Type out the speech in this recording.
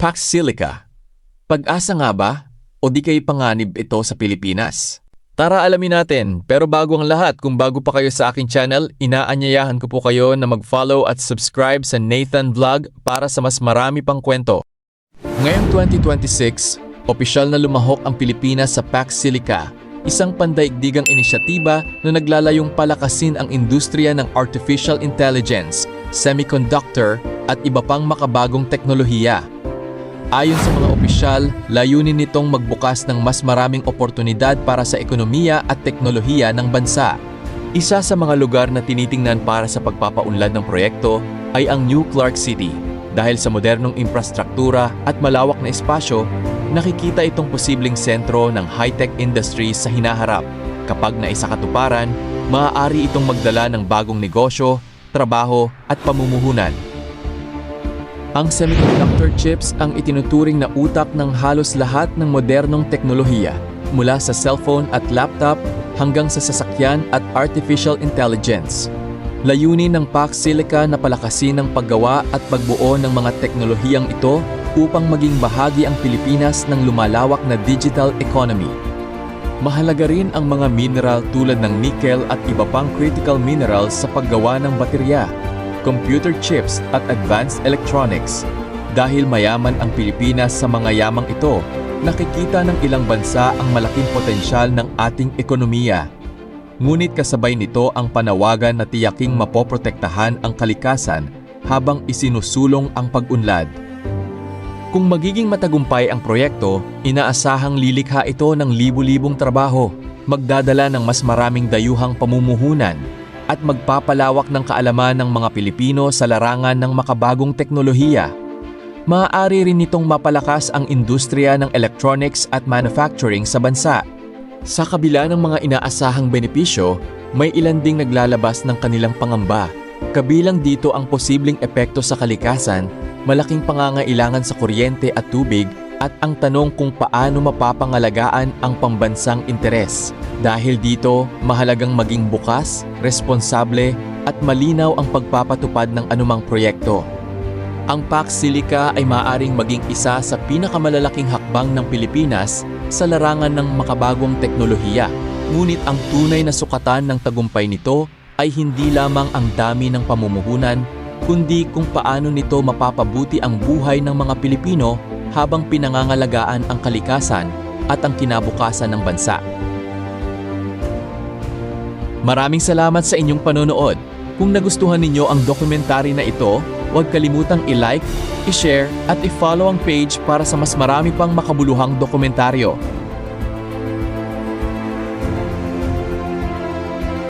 Pax Silica. Pag-asa nga ba? O di kayo panganib ito sa Pilipinas? Tara alamin natin, pero bago ang lahat, kung bago pa kayo sa aking channel, inaanyayahan ko po kayo na mag-follow at subscribe sa Nathan Vlog para sa mas marami pang kwento. Ngayong 2026, opisyal na lumahok ang Pilipinas sa Pax Silica, isang pandaigdigang inisyatiba na naglalayong palakasin ang industriya ng artificial intelligence, semiconductor at iba pang makabagong teknolohiya. Ayon sa mga opisyal, layunin nitong magbukas ng mas maraming oportunidad para sa ekonomiya at teknolohiya ng bansa. Isa sa mga lugar na tinitingnan para sa pagpapaunlad ng proyekto ay ang New Clark City. Dahil sa modernong infrastruktura at malawak na espasyo, nakikita itong posibleng sentro ng high-tech industry sa hinaharap. Kapag naisakatuparan, maaari itong magdala ng bagong negosyo, trabaho at pamumuhunan. Ang semiconductor chips ang itinuturing na utak ng halos lahat ng modernong teknolohiya, mula sa cellphone at laptop hanggang sa sasakyan at artificial intelligence. Layunin ng Pax Silica na palakasin ang paggawa at pagbuo ng mga teknolohiyang ito upang maging bahagi ang Pilipinas ng lumalawak na digital economy. Mahalaga rin ang mga mineral tulad ng nickel at iba pang critical minerals sa paggawa ng baterya, computer chips at advanced electronics. Dahil mayaman ang Pilipinas sa mga yamang ito, nakikita ng ilang bansa ang malaking potensyal ng ating ekonomiya. Ngunit kasabay nito ang panawagan na tiyaking mapoprotektahan ang kalikasan habang isinusulong ang pag-unlad. Kung magiging matagumpay ang proyekto, inaasahang lilikha ito ng libu-libong trabaho, magdadala ng mas maraming dayuhang pamumuhunan, at magpapalawak ng kaalaman ng mga Pilipino sa larangan ng makabagong teknolohiya. Maaari rin nitong mapalakas ang industriya ng electronics at manufacturing sa bansa. Sa kabila ng mga inaasahang benepisyo, may ilan ding naglalabas ng kanilang pangamba. Kabilang dito ang posibleng epekto sa kalikasan, malaking pangangailangan sa kuryente at tubig, at ang tanong kung paano mapapangalagaan ang pambansang interes. Dahil dito, mahalagang maging bukas, responsable at malinaw ang pagpapatupad ng anumang proyekto. Ang Pax Silica ay maaaring maging isa sa pinakamalalaking hakbang ng Pilipinas sa larangan ng makabagong teknolohiya. Ngunit ang tunay na sukatan ng tagumpay nito ay hindi lamang ang dami ng pamumuhunan, kundi kung paano nito mapapabuti ang buhay ng mga Pilipino habang pinangangalagaan ang kalikasan at ang kinabukasan ng bansa. Maraming salamat sa inyong panonood. Kung nagustuhan ninyo ang dokumentary na ito, huwag kalimutang i-like, i-share at i-follow ang page para sa mas marami pang makabuluhang dokumentaryo.